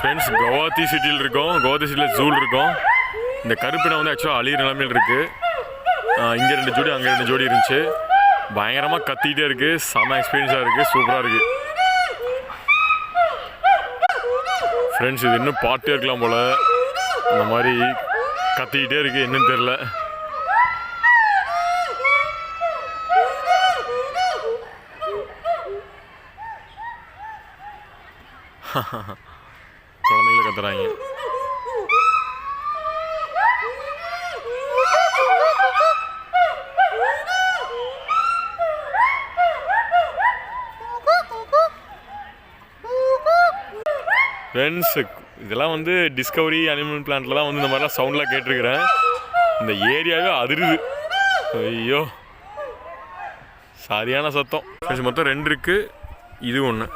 Friends Guwahati சிட்டியில் இருக்கோம். குவஹாத்தி சிட்டியில் ஜூல் இருக்கும். இந்த கருப்பினை வந்து ஆக்சுவலாக அழியிற நிலமையில் இருக்குது. இங்கே 2 ஜோடி அங்கே 2 ஜோடி இருந்துச்சு. பயங்கரமாக கத்திக்கிட்டே இருக்குது. செம்ம எக்ஸ்பீரியன்ஸாக இருக்குது. சூப்பராக இருக்குது ஃப்ரெண்ட்ஸ். இது இன்னும் பாட்டே இருக்கலாம் போல். இந்த மாதிரி கத்திக்கிட்டே இருக்குது. என்னன்னு தெரில. குழந்தைகளை கத்துறாங்க. ஃப்ரெண்ட்ஸ் இதெல்லாம் வந்து டிஸ்கவரி அனிமல் பிளான்ட்டில் தான் வந்து இந்த மாதிரிலாம் சவுண்ட்லாம் கேட்டிருக்கிறேன். இந்த ஏரியாவே அதிருது. ஐயோ சரியான சத்தம் ஃப்ரெண்ட்ஸ். மொத்தம் 2 இருக்குது. இது 1.